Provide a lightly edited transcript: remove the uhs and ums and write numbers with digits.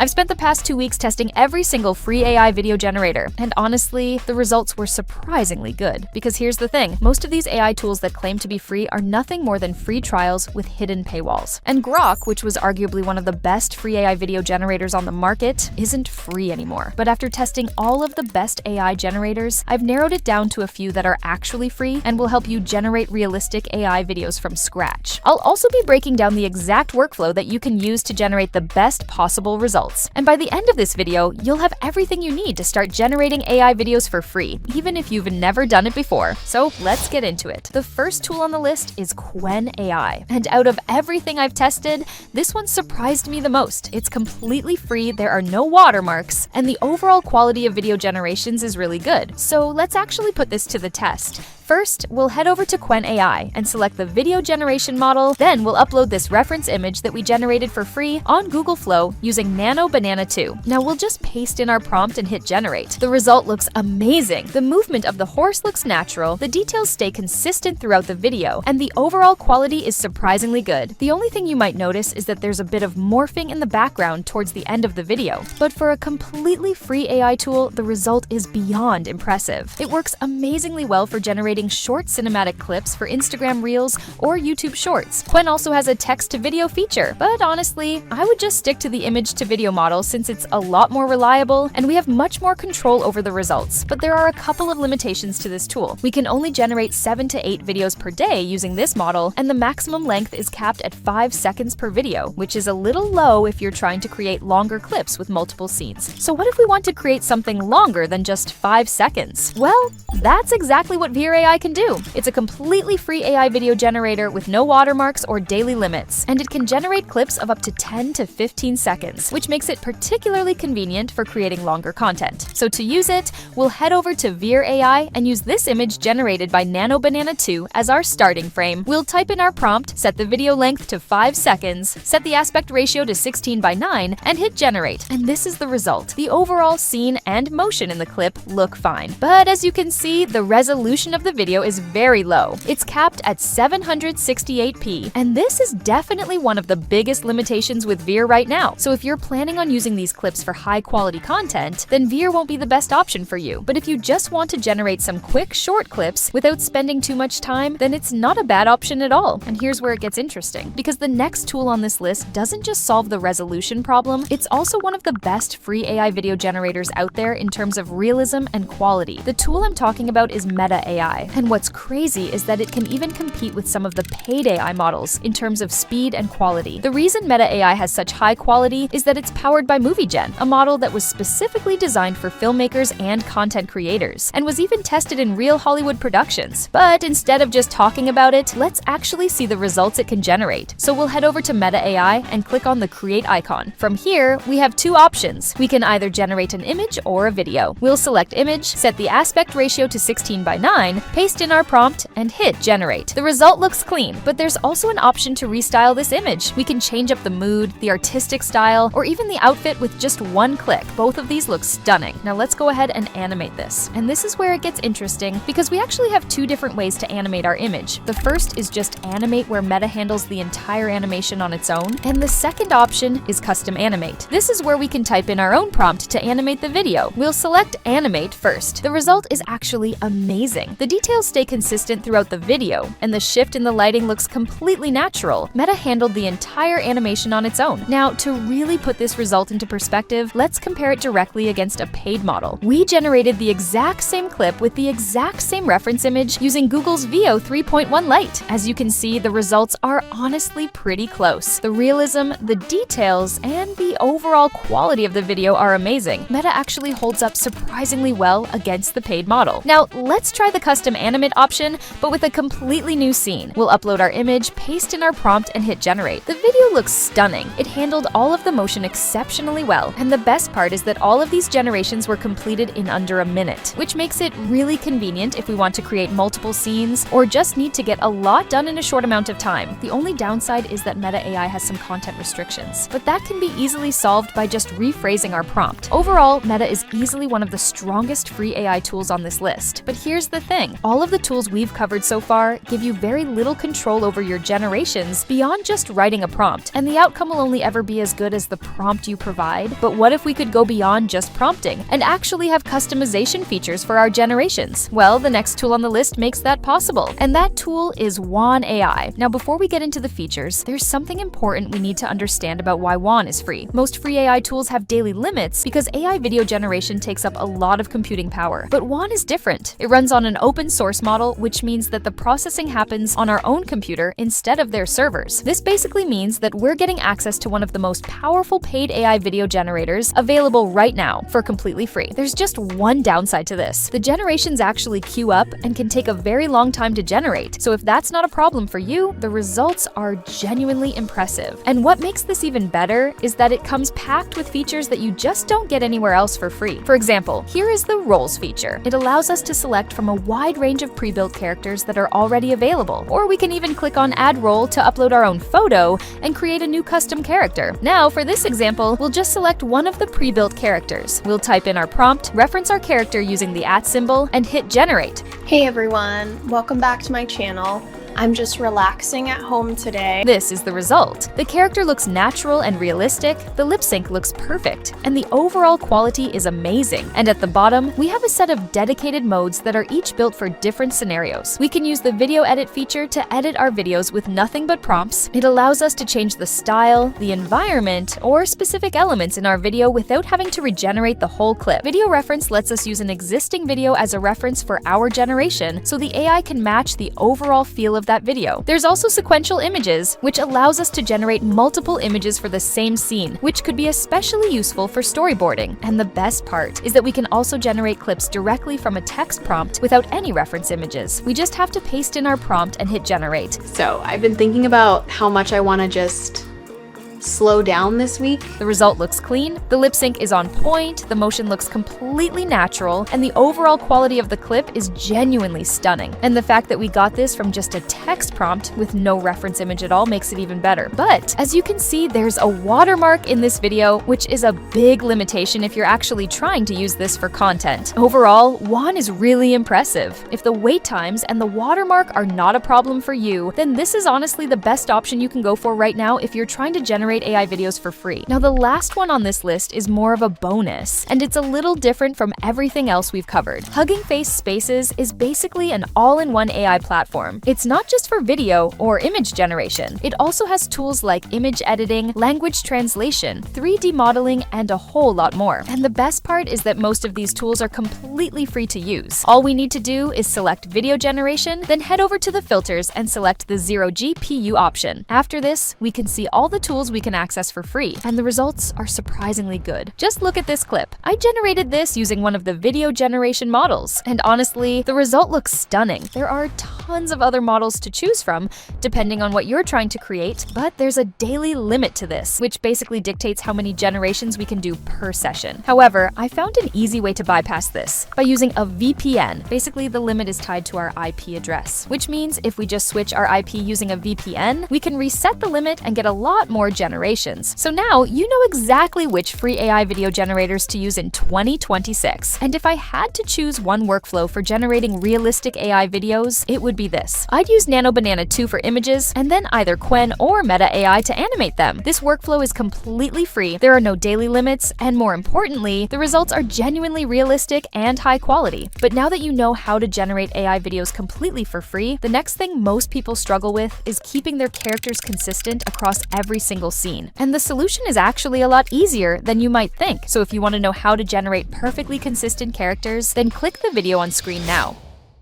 I've spent the past 2 weeks testing every single free AI video generator, and honestly, the results were surprisingly good. Because here's the thing, most of these AI tools that claim to be free are nothing more than free trials with hidden paywalls. And Grok, which was arguably one of the best free AI video generators on the market, isn't free anymore. But after testing all of the best AI generators, I've narrowed it down to a few that are actually free and will help you generate realistic AI videos from scratch. I'll also be breaking down the exact workflow that you can use to generate the best possible results. And by the end of this video, you'll have everything you need to start generating AI videos for free, even if you've never done it before. So let's get into it. The first tool on the list is Quen AI. And out of everything I've tested, this one surprised me the most. It's completely free, there are no watermarks, and the overall quality of video generations is really good. So let's actually put this to the test. First, we'll head over to Quen AI and select the video generation model, then we'll upload this reference image that we generated for free on Google Flow using Nano Banana 2. Now we'll just paste in our prompt and hit generate. The result looks amazing. The movement of the horse looks natural, the details stay consistent throughout the video, and the overall quality is surprisingly good. The only thing you might notice is that there's a bit of morphing in the background towards the end of the video. But for a completely free AI tool, the result is beyond impressive. It works amazingly well for generating short cinematic clips for Instagram Reels or YouTube Shorts. Quen also has a text-to-video feature, but honestly, I would just stick to the image-to-video model since it's a lot more reliable and we have much more control over the results. But there are a couple of limitations to this tool. We can only generate 7 to 8 videos per day using this model, and the maximum length is capped at 5 seconds per video, which is a little low if you're trying to create longer clips with multiple scenes. So what if we want to create something longer than just 5 seconds? Well, that's exactly what Wan AI can do. It's a completely free AI video generator with no watermarks or daily limits, and it can generate clips of up to 10 to 15 seconds, which makes it particularly convenient for creating longer content. So to use it, we'll head over to Wan AI and use this image generated by Nano Banana 2 as our starting frame. We'll type in our prompt, set the video length to 5 seconds, set the aspect ratio to 16:9, and hit generate. And this is the result. The overall scene and motion in the clip look fine. But as you can see, the resolution of the video is very low. It's capped at 768p, and this is definitely one of the biggest limitations with Wan right now. So if you're planning on using these clips for high quality content, then Wan won't be the best option for you. But if you just want to generate some quick short clips without spending too much time, then it's not a bad option at all. And here's where it gets interesting, because the next tool on this list doesn't just solve the resolution problem, it's also one of the best free AI video generators out there in terms of realism and quality. The tool I'm talking about is Meta AI, and what's crazy is that it can even compete with some of the paid AI models in terms of speed and quality. The reason Meta AI has such high quality is that it's powered by MovieGen, a model that was specifically designed for filmmakers and content creators, and was even tested in real Hollywood productions. But instead of just talking about it, let's actually see the results it can generate. So we'll head over to Meta AI and click on the create icon. From here, we have two options. We can either generate an image or a video. We'll select image, set the aspect ratio to 16:9, paste in our prompt, and hit generate. The result looks clean, but there's also an option to restyle this image. We can change up the mood, the artistic style, or even the outfit with just one click. Both of these look stunning. Now let's go ahead and animate this. And this is where it gets interesting, because we actually have two different ways to animate our image. The first is just animate, where Meta handles the entire animation on its own, and the second option is custom animate. This is where we can type in our own prompt to animate the video. We'll select animate first. The result is actually amazing. The details stay consistent throughout the video, and the shift in the lighting looks completely natural. Meta handled the entire animation on its own. Now, to really put this result into perspective, let's compare it directly against a paid model. We generated the exact same clip with the exact same reference image using Google's Veo 3.1 Lite. As you can see, the results are honestly pretty close. The realism, the details, and the overall quality of the video are amazing. Meta actually holds up surprisingly well against the paid model. Now, let's try the custom animate option, but with a completely new scene. We'll upload our image, paste in our prompt, and hit generate. The video looks stunning. It handled all of the motion exceptionally well, and the best part is that all of these generations were completed in under a minute, which makes it really convenient if we want to create multiple scenes or just need to get a lot done in a short amount of time. The only downside is that Meta AI has some content restrictions, but that can be easily solved by just rephrasing our prompt. Overall, Meta is easily one of the strongest free AI tools on this list. But here's the thing, All of the tools we've covered so far give you very little control over your generations beyond just writing a prompt, and the outcome will only ever be as good as the prompt you provide. But what if we could go beyond just prompting and actually have customization features for our generations? Well, the next tool on the list makes that possible, and that tool is Wan AI. Now, before we get into the features, there's something important we need to understand about why Wan is free. Most free AI tools have daily limits because AI video generation takes up a lot of computing power. But Wan is different. It runs on an open source model, which means that the processing happens on our own computer instead of their servers. This basically means that we're getting access to one of the most powerful paid AI video generators available right now for completely free. There's just one downside to this. The generations actually queue up and can take a very long time to generate. So if that's not a problem for you, the results are genuinely impressive. And what makes this even better is that it comes packed with features that you just don't get anywhere else for free. For example, here is the roles feature. It allows us to select from a wide range of pre-built characters that are already available. Or we can even click on Add Role to upload our own photo and create a new custom character. Now, for this example, we'll just select one of the pre-built characters. We'll type in our prompt, reference our character using the @ symbol, and hit generate. Hey everyone, welcome back to my channel. I'm just relaxing at home today. This is the result. The character looks natural and realistic, the lip sync looks perfect, and the overall quality is amazing. And at the bottom, we have a set of dedicated modes that are each built for different scenarios. We can use the video edit feature to edit our videos with nothing but prompts. It allows us to change the style, the environment, or specific elements in our video without having to regenerate the whole clip. Video reference lets us use an existing video as a reference for our generation, so the AI can match the overall feel of that video. There's also sequential images, which allows us to generate multiple images for the same scene, which could be especially useful for storyboarding. And the best part is that we can also generate clips directly from a text prompt without any reference images. We just have to paste in our prompt and hit generate. So I've been thinking about how much I want to just slow down this week. The result looks clean, the lip sync is on point, the motion looks completely natural, and the overall quality of the clip is genuinely stunning. And the fact that we got this from just a text prompt with no reference image at all makes it even better. But as you can see, there's a watermark in this video, which is a big limitation if you're actually trying to use this for content. Overall, Wan is really impressive. If the wait times and the watermark are not a problem for you, then this is honestly the best option you can go for right now if you're trying to generate AI videos for free. Now, the last one on this list is more of a bonus, and it's a little different from everything else we've covered. Hugging Face Spaces is basically an all-in-one AI platform. It's not just for video or image generation. It also has tools like image editing, language translation, 3D modeling, and a whole lot more. And the best part is that most of these tools are completely free to use. All we need to do is select video generation, then head over to the filters and select the 0 GPU option. After this, we can see all the tools we can access for free, and the results are surprisingly good. Just look at this clip. I generated this using one of the video generation models, and honestly, the result looks stunning. There are tons of other models to choose from, depending on what you're trying to create, but there's a daily limit to this, which basically dictates how many generations we can do per session. However, I found an easy way to bypass this by using a VPN. Basically, the limit is tied to our IP address, which means if we just switch our IP using a VPN, we can reset the limit and get a lot more generations. So now you know exactly which free AI video generators to use in 2026. And if I had to choose one workflow for generating realistic AI videos, it would be this. I'd use Nano Banana 2 for images, and then either Quen or Meta AI to animate them. This workflow is completely free, there are no daily limits, and more importantly, the results are genuinely realistic and high quality. But now that you know how to generate AI videos completely for free, the next thing most people struggle with is keeping their characters consistent across every single scene. And the solution is actually a lot easier than you might think. So if you want to know how to generate perfectly consistent characters, then click the video on screen now.